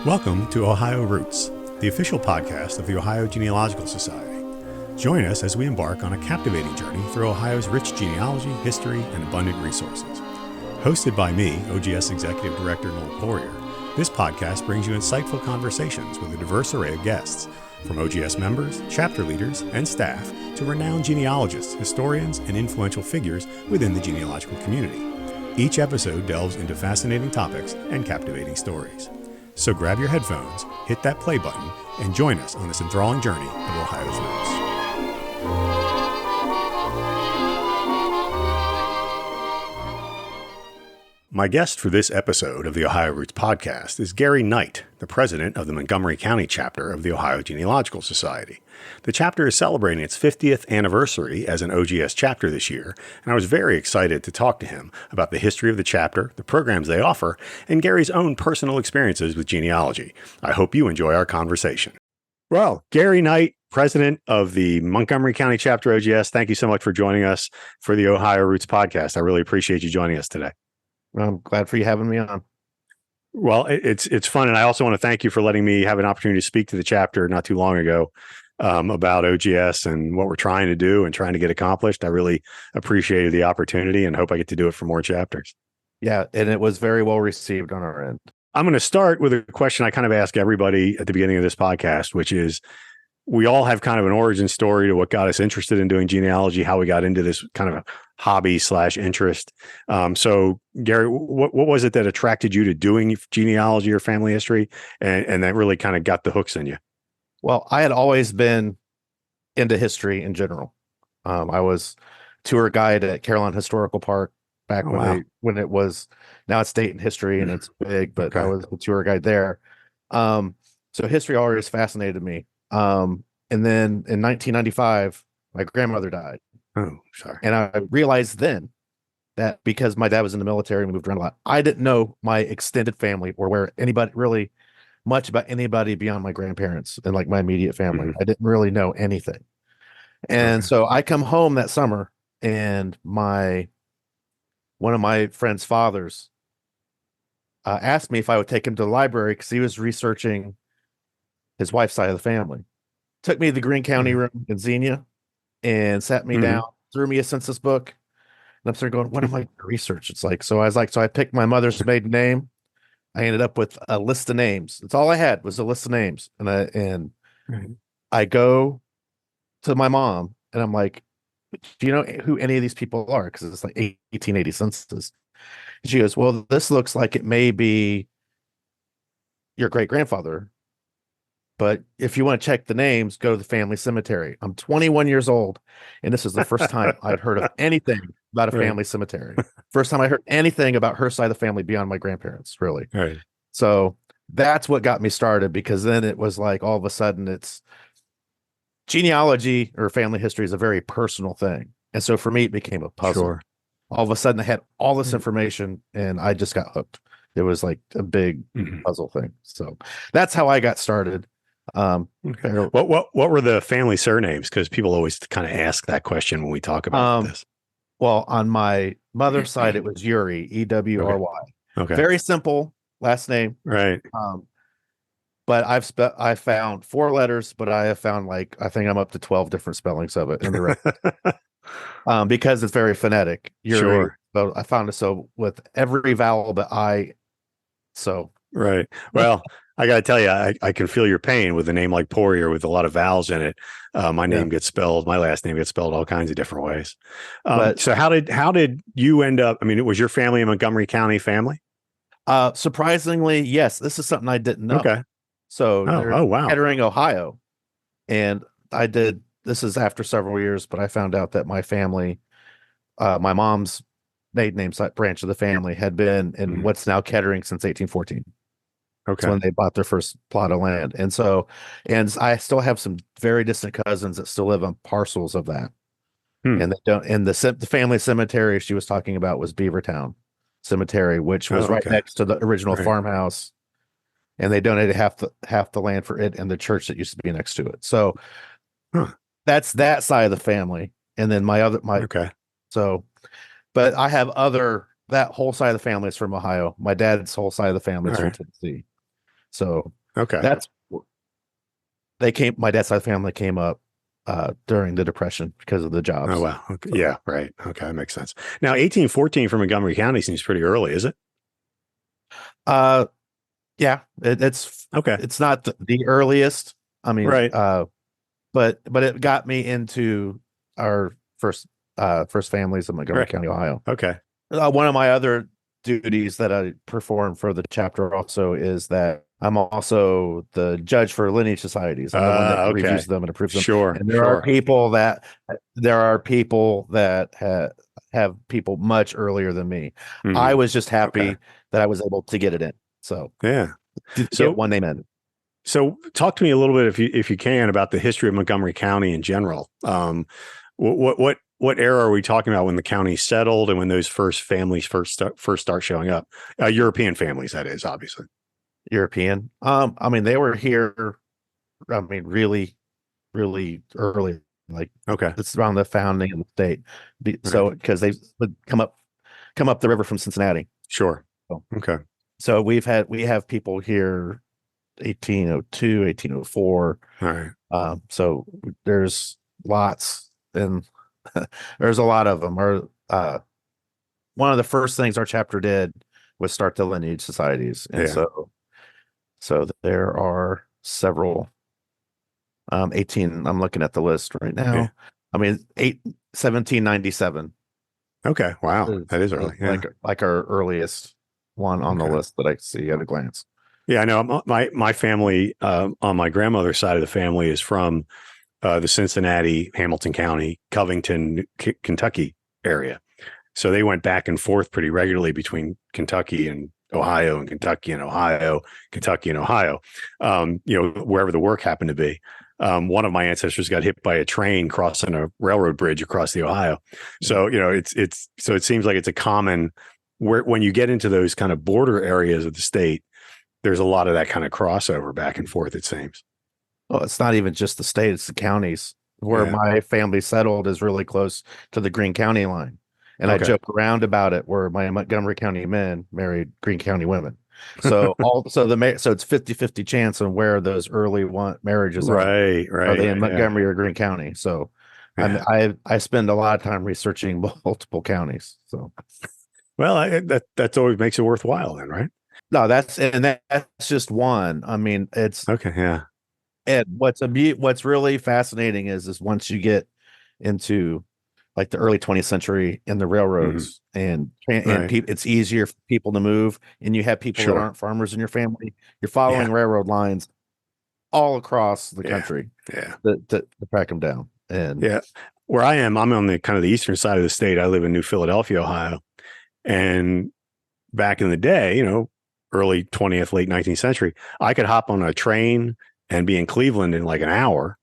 Welcome to Ohio Roots, the official podcast of the Ohio Genealogical Society. Join us as we embark on a captivating journey through Ohio's rich genealogy, history, and abundant resources. Hosted by me, OGS Executive Director Noel Poirier, this podcast brings you insightful conversations with a diverse array of guests, from OGS members, chapter leaders, and staff to renowned genealogists, historians, and influential figures within the genealogical community. Each episode delves into fascinating topics and captivating stories. So grab your headphones, hit that play button, and join us on this enthralling journey of Ohio's roots. My guest for this episode of the Ohio Roots podcast is Garry Night, the president of the Montgomery County chapter of the Ohio Genealogical Society. The chapter is celebrating its 50th anniversary as an OGS chapter this year, and I was very excited to talk to him about the history of the chapter, the programs they offer, and Garry's own personal experiences with genealogy. I hope you enjoy our conversation. Well, Garry Night, president of the Montgomery County chapter OGS, thank you so much for joining us for the Ohio Roots podcast. I really appreciate you joining us today. Well, I'm glad for you having me on. Well, it's fun, and I also want to thank you for letting me have an opportunity to speak to the chapter not too long ago about OGS and what we're trying to do and trying to get accomplished. I really appreciated the opportunity and hope I get to do it for more chapters. Yeah, and it was very well received on our end. I'm going to start with a question I kind of ask everybody at the beginning of this podcast, which is, we all have kind of an origin story to what got us interested in doing genealogy, how we got into this kind of a hobby/interest. So Garry, what was it that attracted you to doing genealogy or family history, and that really kind of got the hooks in you? Well, I had always been into history in general. I was tour guide at Carolina Historical Park back when it was, now it's State in History and it's big, but I was a tour guide there. So history always fascinated me. And then in 1995, my grandmother died. Oh, sorry. And I realized then that because my dad was in the military and we moved around a lot, I didn't know my extended family or where anybody really much about anybody beyond my grandparents and like my immediate family. Mm-hmm. I didn't really know anything. And so I come home that summer and one of my friend's fathers asked me if I would take him to the library because he was researching his wife's side of the family. Took me to the Greene County room in Xenia and sat me down, threw me a census book. And I'm sort of going, what am I research? It's like, so I picked my mother's maiden name. I ended up with a list of names. That's all I had was a list of names. And I go to my mom and I'm like, do you know who any of these people are? Because it's like 1880 census. And she goes, well, this looks like it may be your great grandfather. But if you want to check the names, go to the family cemetery. I'm 21 years old, and this is the first time I'd heard of anything about a family cemetery. First time I heard anything about her side of the family beyond my grandparents, really. Right. So that's what got me started, because then it was like all of a sudden it's genealogy or family history is a very personal thing. And so for me, it became a puzzle. Sure. All of a sudden I had all this information and I just got hooked. It was like a big puzzle thing. So that's how I got started. What were the family surnames? Because people always kind of ask that question when we talk about this. Well, on my mother's side, it was Ewry, E-W-R-Y. Okay. Very simple last name. Right. But I found 4 letters, but I have found I think I'm up to 12 different spellings of it in the record. Because it's very phonetic. Ewry. Sure. So I found it so with every vowel but I. So. Right. Well, I got to tell you, I can feel your pain with a name like Poirier with a lot of vowels in it. My name gets spelled, my last name gets spelled all kinds of different ways. So how did you end up? I mean, was your family a Montgomery County family? Surprisingly, yes. This is something I didn't know. Okay. So, wow. Kettering, Ohio. And this is after several years, but I found out that my family, my mom's maiden name branch of the family had been in what's now Kettering since 1814. Okay. That's when they bought their first plot of land. And I still have some very distant cousins that still live on parcels of that. And they don't, and the family cemetery she was talking about was Beavertown Cemetery, which was right next to the original farmhouse. And they donated half the land for it and the church that used to be next to it. So that's that side of the family. And then but I have that whole side of the family is from Ohio. My dad's whole side of the family is from Tennessee. So Okay. That's my dad's side of the family came up during the Depression because of the Oh, jobs. wow. Okay. Yeah, right. Okay, that makes sense. Now, 1814 for Montgomery County seems pretty early, is it? Uh, yeah, Okay. it's not the earliest. I mean, Right. but it got me into our first families in Montgomery Right. County, Ohio. Okay. One of my other duties that I perform for the chapter also is that I'm also the judge for lineage societies. I'm the one that Okay. reviews them and approves them. Sure. And Sure. there are people that have people much earlier than me. I Mhm. was just Okay. happy that I was able to get it in. So Yeah. to get So one name in. So talk to me a little bit, if you can, about the history of Montgomery County in general. What era are we talking about when the county settled and when those first families first start showing up? European families, that is, obviously. European. I mean, they were here. I mean, really, really early. Like Okay. it's around the founding of the state. Okay. So because they would come up the river from Cincinnati. Sure. So, Okay. so we have people here 1802, 1804. All right. So there's lots and there's a lot of them. Or one of the first things our chapter did was start the lineage societies. And Yeah. so there are several 18. I'm looking at the list right Yeah. now. I mean, 1797 Okay. Wow. is That is early. Yeah. like our earliest one on the Okay. list that I see at a glance. Yeah. I know my family on my grandmother's side of the family is from the Cincinnati, Hamilton County, Covington, Kentucky area. So they went back and forth pretty regularly between Kentucky and Ohio and Kentucky and Ohio, Kentucky and Ohio, wherever the work happened to be. One of my ancestors got hit by a train crossing a railroad bridge across the Ohio. So, so it seems like it's a common where when you get into those kind of border areas of the state, there's a lot of that kind of crossover back and forth, it seems. Well, it's not even just the state, it's the counties. Where Yeah. my family settled is really close to the Greene County line. And I Okay. joke around about it where my Montgomery County men married Greene County women. So so it's 50-50 chance on where those early marriages are. Right. Are Right. they Yeah. in Yeah. Montgomery or Greene County? So Yeah. I spend a lot of time researching multiple counties. So Well, that's always makes it worthwhile then, right? no, that's just one. I mean, it's Okay. Yeah. and what's really fascinating is once you get into like the early 20th century and the Hmm. railroads and Right. it's easier for people to move and you have people that Sure. aren't farmers in your family. You're Yeah. following railroad lines all across the Yeah. country Yeah. to track them down. And Yeah. Where I am, I'm on the kind of the eastern side of the state. I live in New Philadelphia, Ohio. And back in the day, early 20th, late 19th century, I could hop on a train and be in Cleveland in like an hour.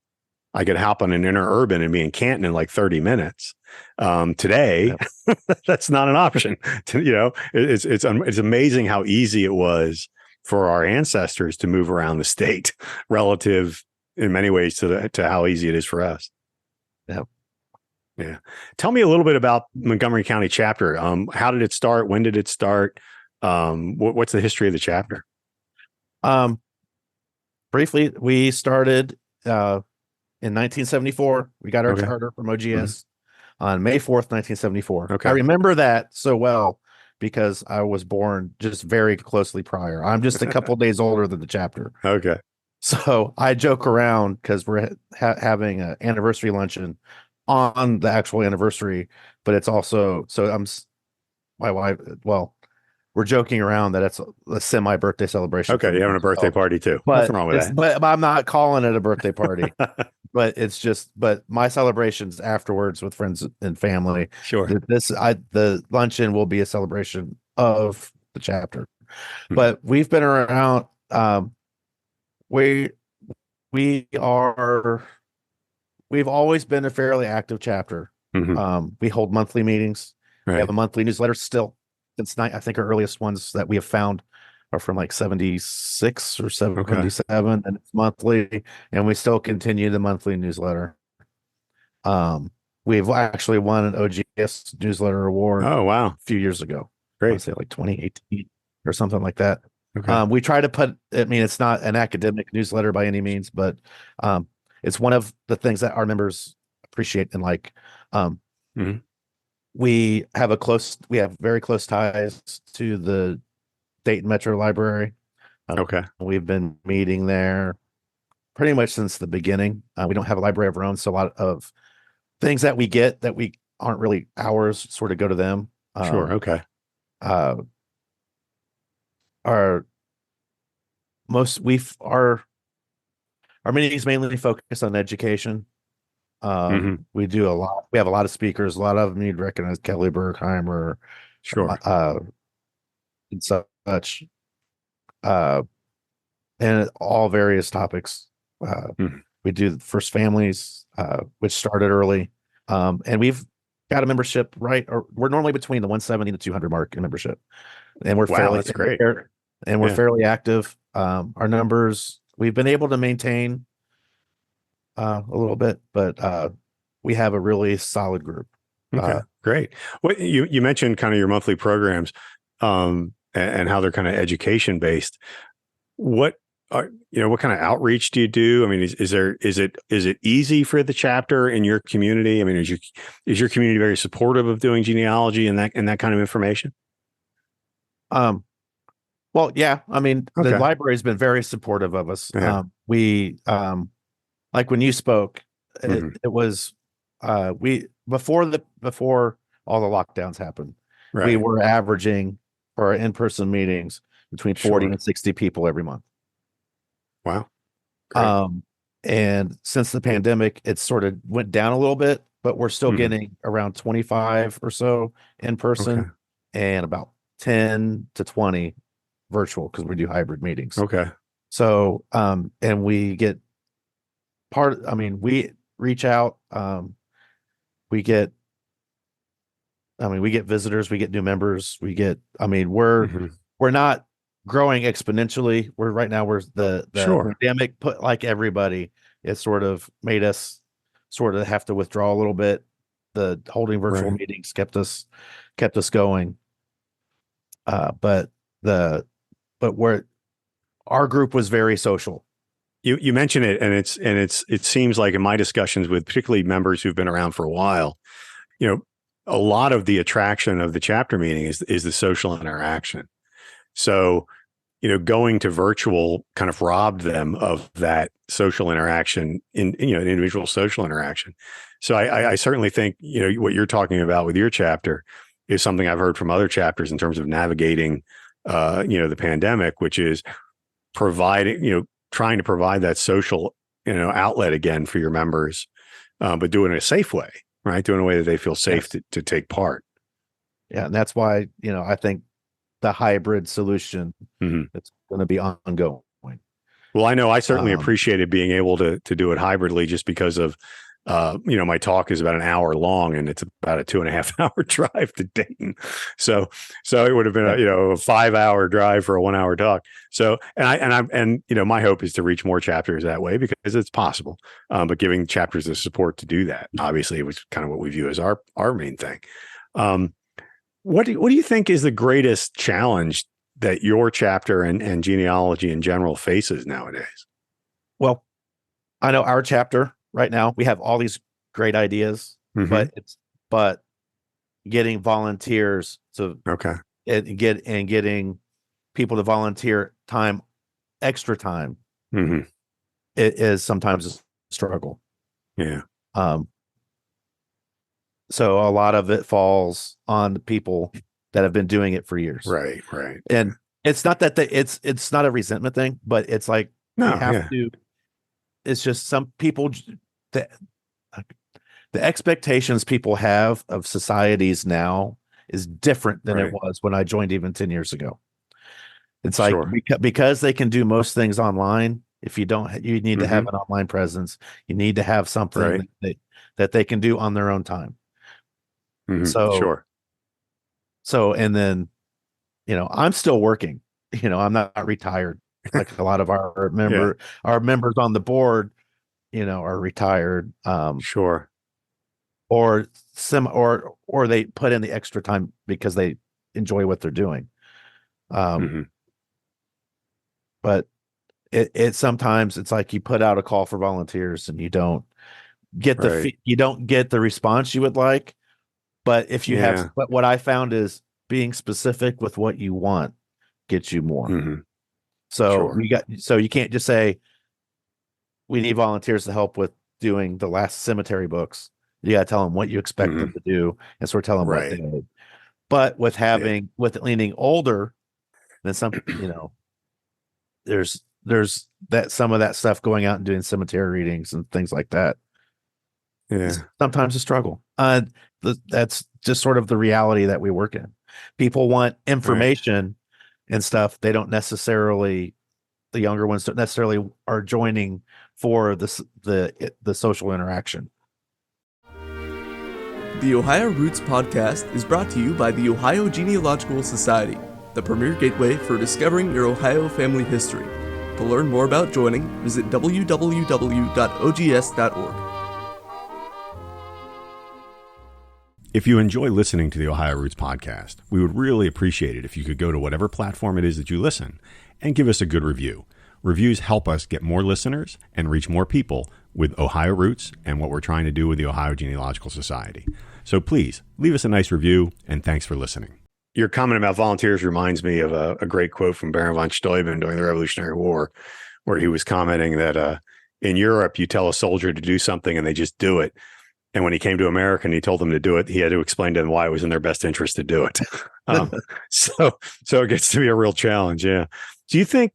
I could hop on an interurban and be in Canton in like 30 minutes. Today, yep. that's not an option. It's amazing how easy it was for our ancestors to move around the state relative in many ways to how easy it is for us. Yep. Yeah. Tell me a little bit about Montgomery County chapter. How did it start? When did it start? What's the history of the chapter? Briefly, we started in 1974. We got our Okay. charter from OGS on May 4th, 1974. Okay. I remember that so well because I was born just very closely prior. I'm just a couple days older than the chapter. Okay. So I joke around because we're having an anniversary luncheon on the actual anniversary, but it's also my wife. Well, we're joking around that it's a semi birthday celebration. Okay. You're having a birthday party too. Nothing wrong with but I'm not calling it a birthday party. But it's just my celebrations afterwards with friends and family. Sure. The luncheon will be a celebration of the chapter. Mhm. But we've been around. We are we've always been a fairly active chapter. Mhm. We hold monthly meetings. We have Right. a monthly newsletter still. Since I think our earliest ones that we have found are from like 76 or 77, and it's monthly, and we still continue the monthly newsletter. We've actually won an OGS newsletter award Oh, wow. a few years ago. I Great. want to say like 2018 or something like that. Okay. We try to put, I mean, it's not an academic newsletter by any means, but it's one of the things that our members appreciate and like. Um, Hmm. we have very close ties to the Dayton Metro Library. Okay. We've been meeting there pretty much since the beginning. We don't have a library of our own, so a lot of things that we get that we aren't really ours sort of go to them. Sure. Okay. Uh, our most we've our meetings mainly focus on education. Hmm. We do a lot. We have a lot of speakers. A lot of them you'd recognize Kelly Bergheimer, Sure. and such, uh, and all various topics. Uh, Mhm. we do the First Families, which started early, and we've got a membership or we're normally between the 170 and the 200 mark in membership, and Wow, that's great. we're Yeah. fairly active. Our numbers we've been able to maintain a little bit, but we have a really solid group. Okay. Great. What you mentioned kind of your monthly programs, and how they're kind of education based. What what kind of outreach do you do? I mean, is it easy for the chapter in your community? I mean, is your community very supportive of doing genealogy and that kind of information? Um, well, yeah, I mean, the Okay. library's been very supportive of us. Yeah. We like when you spoke, Hmm. it was we before all the lockdowns happened, we Right. were averaging for our in-person meetings between 40 Sure. and 60 people every month. Wow. Great. Um, and since the pandemic, it sort of went down a little bit, but we're still Hmm. getting around 25 or so in Okay. person and about 10 to 20 virtual because we do hybrid meetings. Okay. So, and we get I mean, we reach out, we get, we get visitors, we get new members, I mean, Hmm. we're not growing exponentially. Right now, the Sure. pandemic put like everybody, it sort of made us sort of have to withdraw a little bit. The holding virtual Right. meetings kept us going. But the, but where our group was very social. You mentioned it, and it seems like in my discussions with particularly members who've been around for a while, you know, a lot of the attraction of the chapter meeting is the social interaction. So, going to virtual kind of robbed them of that social interaction an individual social interaction. So I certainly think, what you're talking about with your chapter is something I've heard from other chapters in terms of navigating, the pandemic, which is providing, trying to provide that social, outlet again for your members, but do it in a safe way, right? Do it in a way that they feel safe Yes. to take part. Yeah. And that's why, I think the hybrid solution Mhm. that's going to be ongoing. Well, I know I certainly Um, appreciated being able to do it hybridly just because of, my talk is about an hour long and it's about a 2.5 hour drive to Dayton. So it would have been yeah. a 5 hour drive for a 1 hour talk. So, my hope is to reach more chapters that way because it's possible. But giving chapters the support to do that, obviously, was kind of what we view as our main thing. Um, what do you think is the greatest challenge that your chapter and genealogy in general faces nowadays? Well, I know our chapter right now, we have all these great ideas, Hmm. but getting volunteers to Okay. getting people to volunteer extra time, Hmm. it is sometimes a struggle. Yeah. Um, so a lot of it falls on the people that have been doing it for years. Right. Right. And it's not that it's not a resentment thing, but it's like we No. have Yeah. to, it's just some people, the, the expectations people have of societies now is different than it Right. was when I joined even 10 years ago. It's like Sure. because they can do most things online. If you don't, you need to have Hmm. an online presence. You need to have something Right. that they can do on their own time. Hmm. So, Sure. and then, I'm still working, I'm not retired. Like a lot of Yeah. our members on the board, are retired, Sure. or or they put in the extra time because they enjoy what they're doing. Um, Hmm. but it sometimes it's like you put out a call for volunteers and you don't get Right. you don't get the response you would like. But if you have, Yeah. but what I found is being specific with what you want gets you more. Hmm. So Sure. you can't just say we need volunteers to help with doing the last cemetery books. You got to tell them what you expect Hmm. them to do, and sort of tell them what they Right. need. But Yeah. with it leaning older, then there's that some of that stuff going out and doing cemetery readings and things like that is Yeah. sometimes a struggle. That's just sort of the reality that we work in. People want Right. information and stuff. They don't necessarily, the younger ones don't necessarily are joining for the social interaction. The Ohio Roots podcast is brought to you by the Ohio Genealogical Society, the premier gateway for discovering your Ohio family history. To learn more about joining, visit www.ogs.org. If you enjoy listening to the Ohio Roots podcast, we would really appreciate it if you could go to whatever platform it is that you listen and give us a good review. Reviews help us get more listeners and reach more people with Ohio Roots and what we're trying to do with the Ohio Genealogical Society. So please leave us a nice review, and thanks for listening. Your comment about volunteers reminds me of a great quote from Baron von Steuben during the Revolutionary War, where he was commenting that in Europe, you tell a soldier to do something and they just do it. And when he came to America and he told them to do it, he had to explain to them why it was in their best interest to do it. So it gets to be a real challenge. Yeah. Do you think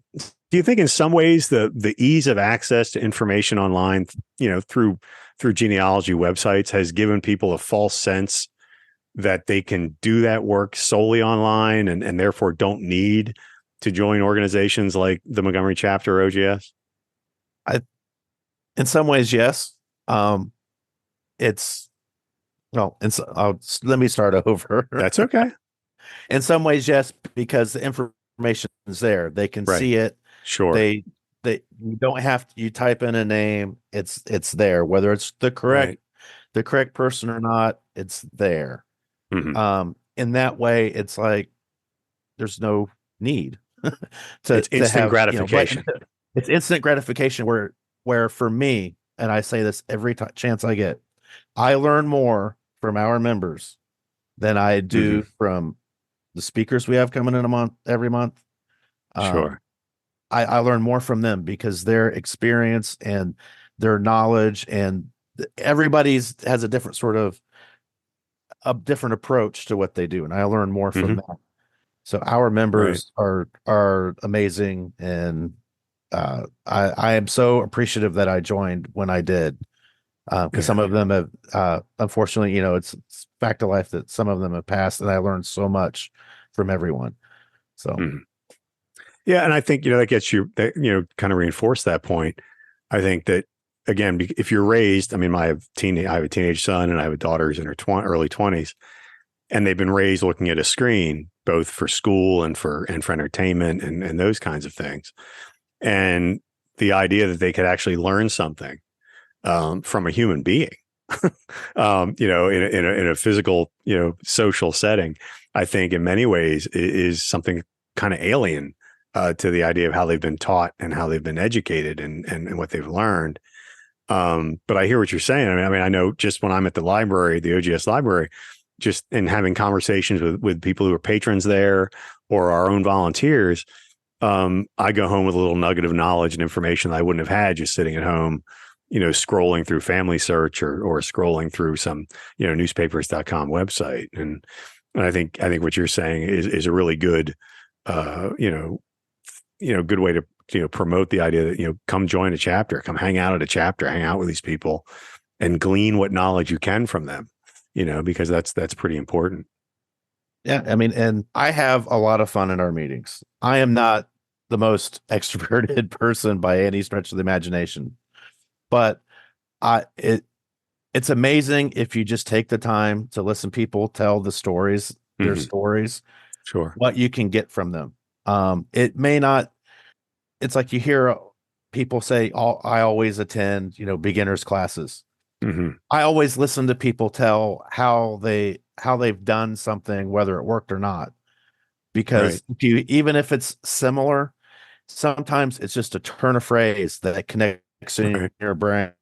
in some ways the ease of access to information online, through genealogy websites has given people a false sense that they can do that work solely online and therefore don't need to join organizations like the Montgomery chapter or OGS? In some ways, yes. It's well, let me start over. That's okay. In some ways, yes, because the information is there. They can Right. see it. Sure. They you don't have to, you type in a name, it's there. Whether it's the correct person or not, it's there. Mm-hmm. In that way, it's like there's no need It's to instant have, gratification. It's instant gratification where for me, and I say this every chance I get, I learn more from our members than I do from the speakers we have coming in every month. Sure. I learn more from them because their experience and their knowledge, and everybody's has a different approach to what they do, and I learn more from that. So our members are amazing, and I am so appreciative that I joined when I did, because some of them have unfortunately, it's fact of life that some of them have passed, and I learned so much from everyone. So yeah, and I think that gets you kind of reinforce that point. I think that again, if you're raised, I have a teenage son and I have a daughter who's in her early 20s, and they've been raised looking at a screen both for school and for entertainment and those kinds of things. And the idea that they could actually learn something from a human being, in a physical, social setting, I think in many ways is something kind of alien to the idea of how they've been taught and how they've been educated and what they've learned. But I hear what you're saying. I know just when I'm at the library, the OGS library, just in having conversations with people who are patrons there or our own volunteers, I go home with a little nugget of knowledge and information that I wouldn't have had just sitting at home, scrolling through Family Search or scrolling through some, newspapers.com website. And I think what you're saying is a really good, good way to, promote the idea that, come join a chapter, come hang out at a chapter, hang out with these people and glean what knowledge you can from them, because that's pretty important. Yeah. And I have a lot of fun in our meetings. I am not the most extroverted person by any stretch of the imagination, but it's amazing if you just take the time to listen to people tell their stories, Sure. what you can get from them. It may not, it's like you hear people say, I always attend, beginners classes. I always listen to people tell how they've done something, whether it worked or not, because even if it's similar, sometimes it's just a turn of phrase that connects in Right. your brain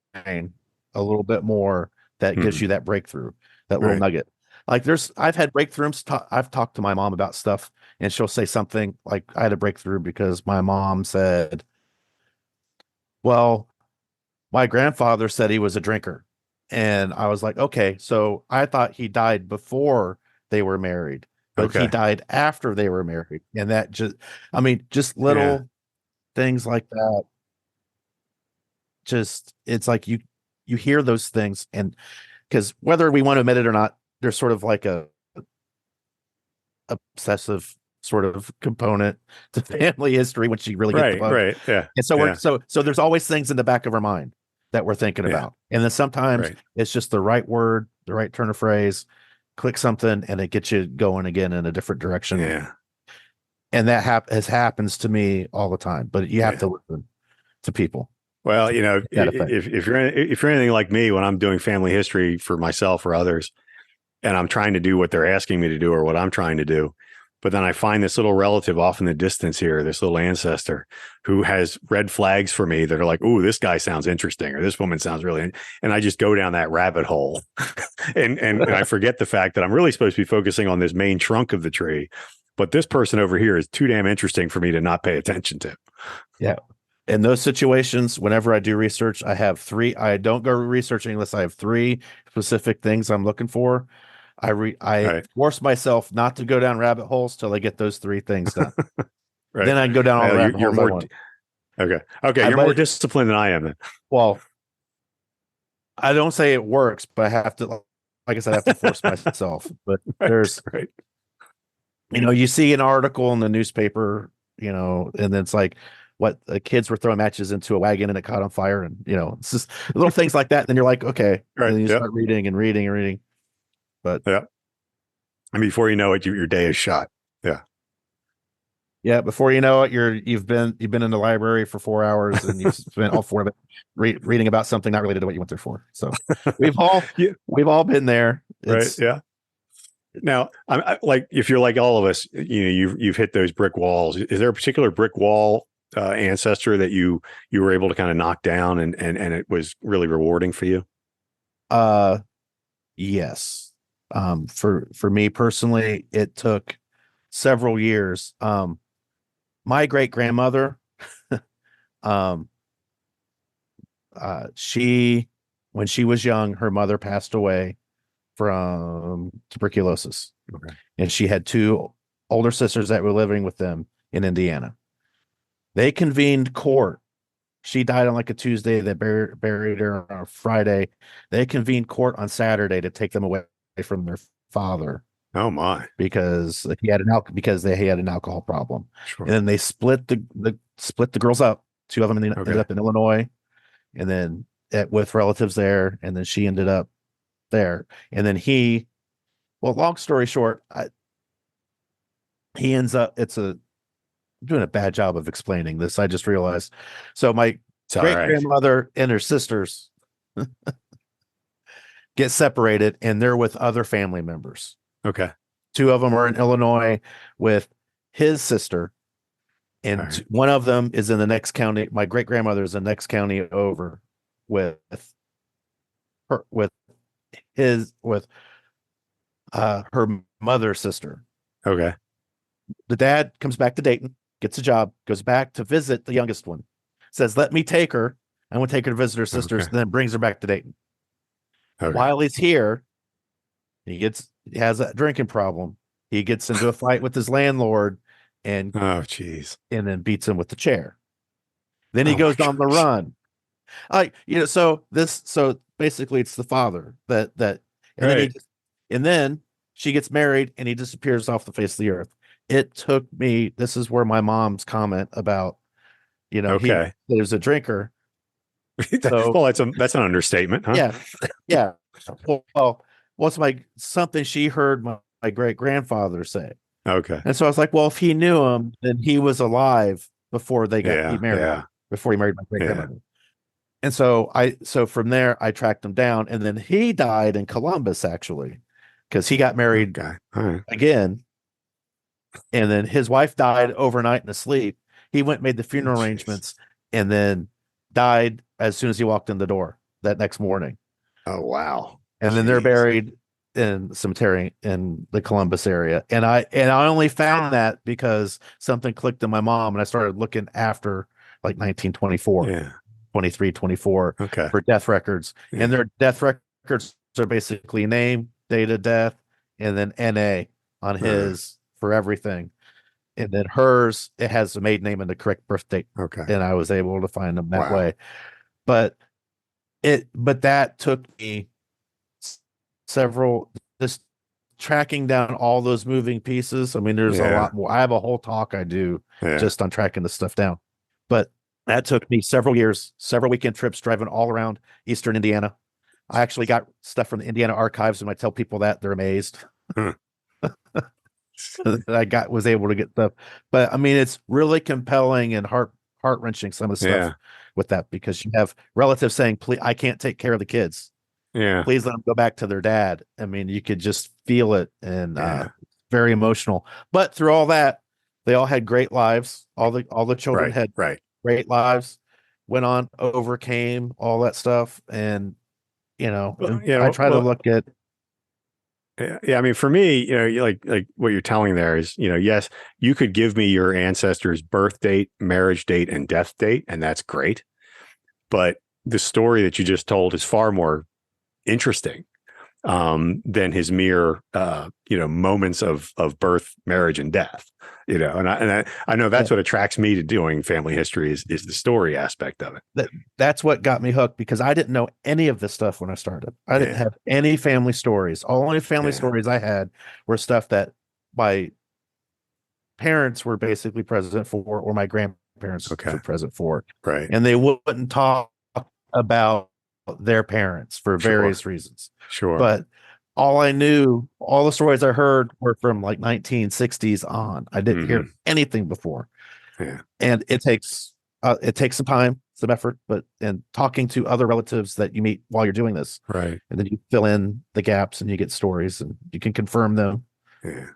a little bit more, that gives Mhm. you that breakthrough, that little Right. nugget. Like I've had breakthroughs. I've talked to my mom about stuff, and she'll say something like, I had a breakthrough because my mom said, well, my grandfather said he was a drinker. And I was like, okay, so I thought he died before they were married, but he Okay. died after they were married. And that just, I mean, just Yeah. little things like that. Just, it's like you hear those things, and because whether we want to admit it or not, there's sort of like a obsessive sort of component to family history once you really get the Right. bug. Right. Yeah. And so Yeah. so there's always things in the back of our mind that we're thinking Yeah. about. And then sometimes Right. it's just the right word, the right turn of phrase, click something, and it gets you going again in a different direction. Yeah. And that happens to me all the time. But you have Yeah. to listen to people. Well, you know, That effect. if you're anything like me, when I'm doing family history for myself or others, and I'm trying to do what they're asking me to do or what I'm trying to do, but then I find this little relative off in the distance here, this little ancestor who has red flags for me that are like, "Ooh, this guy sounds interesting," or "This woman sounds really," and I just go down that rabbit hole, and I forget the fact that I'm really supposed to be focusing on this main trunk of the tree, but this person over here is too damn interesting for me to not pay attention to. Yeah. In those situations, whenever I do research, I don't go researching unless I have 3 specific things I'm looking for. I Right. force myself not to go down rabbit holes till I get those 3 things done. Right. Then I can go down all the rabbit You're holes I more want. okay. Okay. You're more But disciplined than I am then. well, I don't say it works, but I have to, like I said, I have to force myself. But Right. there's, Right. you see an article in the newspaper, and then it's like, what, the kids were throwing matches into a wagon and it caught on fire, and it's just little things like that. And then you're like, okay, Right. and then you Yep. start reading and reading and reading. But Yep. And before you know it, your day is shot. Yeah. yeah, before you know it, you've been in the library for 4 hours, and you've spent all 4 of it reading about something not related to what you went there for. So we've all Yeah. we've all been there. Right. Yeah. Now, like, if you're like all of us, you've hit those brick walls. Is there a particular brick wall ancestor that you were able to kind of knock down, and it was really rewarding for you? Yes. For me personally, it took several years. My great grandmother, um, she when she was young, her mother passed away from tuberculosis. Okay. And she had 2 older sisters that were living with them in Indiana. They convened court. She died on like a Tuesday. They buried her on a Friday. They convened court on Saturday to take them away from their father Oh my. because they had an alcohol problem. Sure. And then they split the girls up. 2 of them ended up in Illinois, and then with relatives there, and then she ended up there. And then long story short, he ends up, I'm doing a bad job of explaining this. I just realized. So my great grandmother and her sisters get separated, and they're with other family members. Okay. 2 of them are in Illinois with his sister, and one of them is in the next county. My great grandmother is the next county over with her, her mother's sister. Okay. The dad comes back to Dayton, gets a job, goes back to visit the youngest one, says, "Let me take her. I want to take her to visit her sisters," and then brings her back to Dayton. Okay. While he's here, he has that drinking problem. He gets into a fight with his landlord, and oh geez, and then beats him with the chair. Then he goes on the run. So basically it's the father that and then she gets married, and he disappears off the face of the earth. It took me, this is where my mom's comment about, there's a drinker. So, well, that's an understatement, huh? Yeah. Well, what's something she heard my great grandfather say. Okay. And so I was like, well, if he knew him, then he was alive before he married, before he married my great grandmother. And so from there I tracked him down, and then he died in Columbus, actually, because he got married again. And then his wife died overnight in a sleep, He went, made the funeral arrangements, and then died as soon as he walked in the door that next morning. Oh, wow. And then they're buried in the cemetery in the Columbus area. And I only found that because something clicked in my mom, and I started looking after like 1924, Yeah. 23, 24 Okay. for death records. Yeah. And their death records are basically name, date of death, and then NA on his for everything. And then hers, it has the maiden name and the correct birth date. Okay. And I was able to find them that Wow. way. But that took me several, just tracking down all those moving pieces. I mean, there's a lot more. I have a whole talk I do just on tracking this stuff down. But that took me several years, several weekend trips, driving all around Eastern Indiana. I actually got stuff from the Indiana archives, and when I tell people that, they're amazed. That was able to get stuff. But I mean, it's really compelling and heart-wrenching, some of the stuff with that, because you have relatives saying, please, I can't take care of the kids. Yeah. Please let them go back to their dad. I mean, you could just feel it, and very emotional. But through all that, they all had great lives. All the children had great lives, went on, overcame all that stuff. And, I try to look at. Yeah. I mean, for me, you like what you're telling there is, yes, you could give me your ancestors' birth date, marriage date, and death date, and that's great. But the story that you just told is far more interesting than his mere, moments of birth, marriage, and death. And I know that's what attracts me to doing family history is the story aspect of it. That's what got me hooked, because I didn't know any of this stuff when I started. I didn't have any family stories. Only family stories I had were stuff that my parents were basically present for, or my grandparents were present for. Right. And they wouldn't talk about their parents for various reasons. Sure. But all I knew, all the stories I heard were from like 1960s on. I didn't hear anything before. Yeah. And it takes some time, some effort, and talking to other relatives that you meet while you're doing this. Right. And then you fill in the gaps, and you get stories, and you can confirm them. Yeah.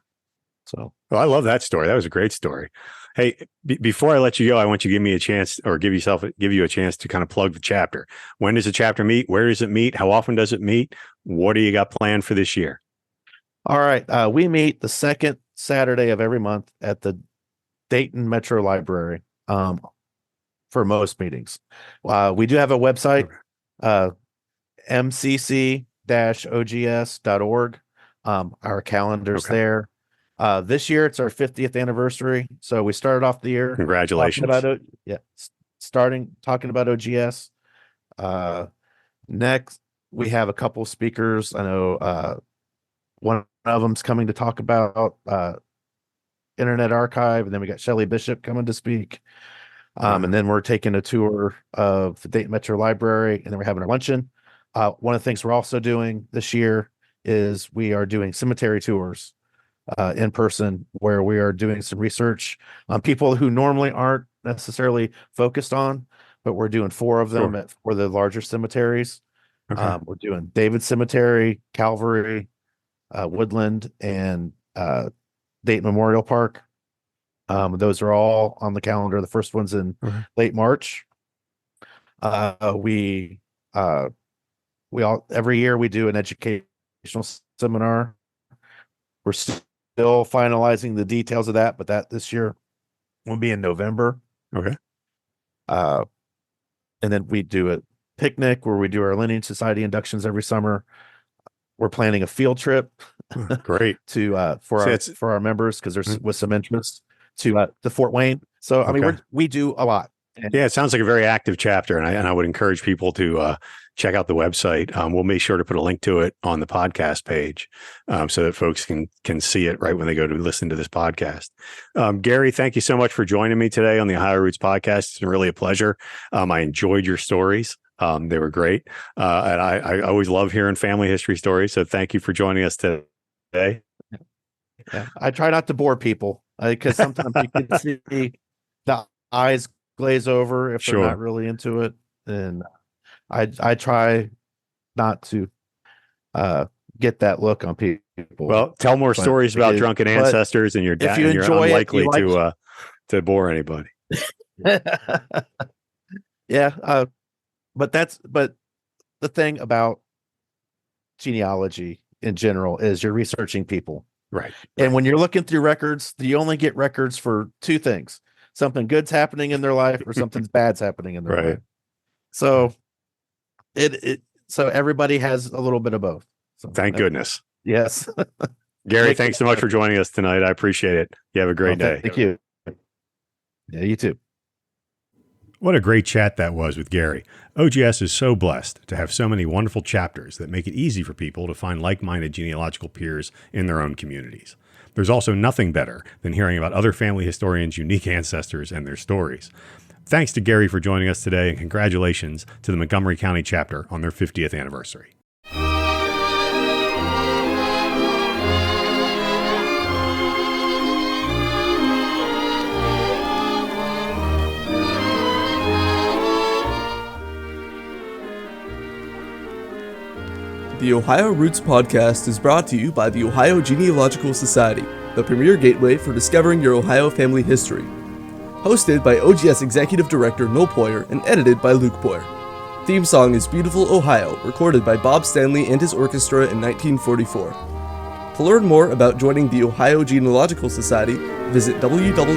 So. Well, I love that story. That was a great story. Hey, before I let you go, I want you to give me a chance, or give you a chance to kind of plug the chapter. When does the chapter meet? Where does it meet? How often does it meet? What do you got planned for this year? All right. We meet the second Saturday of every month at the Dayton Metro Library for most meetings. We do have a website, mcc-ogs.org. Our calendar's there. This year it's our 50th anniversary, so we started off the year. Congratulations! Talking about OGS. Next, we have a couple speakers. I know one of them's coming to talk about Internet Archive, and then we got Shelley Bishop coming to speak. And then we're taking a tour of the Dayton Metro Library, and then we're having a luncheon. One of the things we're also doing this year is we are doing cemetery tours in person, where we are doing some research on people who normally aren't necessarily focused on, but we're doing 4 of them for the larger cemeteries. We're doing David Cemetery, Calvary, Woodland, and Dayton Memorial Park. Those are all on the calendar. The first one's in late March. We all, every year we do an educational seminar. We're still finalizing the details of that, but that this year will be in November. Okay. And then we do a picnic where we do our Lineage Society inductions every summer. We're planning a field trip. Great. to for our members, because there's with some interest to Fort Wayne. So I mean, we do a lot. Yeah, it sounds like a very active chapter, and I would encourage people to check out the website. We'll make sure to put a link to it on the podcast page, so that folks can see it right when they go to listen to this podcast. Garry, thank you so much for joining me today on the Ohio Roots podcast. It's been really a pleasure. I enjoyed your stories. They were great, and I always love hearing family history stories. So thank you for joining us today. Yeah, I try not to bore people, because sometimes you can see the eyes glaze over if they're not really into it, and I try not to get that look on people. Well, tell more stories about drunken ancestors, and you're unlikely to bore anybody. Yeah, but the thing about genealogy in general is you're researching people. Right. And when you're looking through records, you only get records for two things: something good's happening in their life or something bad's happening in their Right. life. So so everybody has a little bit of both. So Thank goodness. Yes. Gary, thanks so much for joining us tonight. I appreciate it. You have a great day. Thank you. Yeah, you too. What a great chat that was with Gary. OGS is so blessed to have so many wonderful chapters that make it easy for people to find like-minded genealogical peers in their own communities. There's also nothing better than hearing about other family historians' unique ancestors and their stories. Thanks to Gary for joining us today, and congratulations to the Montgomery County chapter on their 50th anniversary. The Ohio Roots Podcast is brought to you by the Ohio Genealogical Society, the premier gateway for discovering your Ohio family history. Hosted by OGS Executive Director Noel Poirier and edited by Luke Poirier. Theme song is Beautiful Ohio, recorded by Bob Stanley and his orchestra in 1944. To learn more about joining the Ohio Genealogical Society, visit www.ogs.org.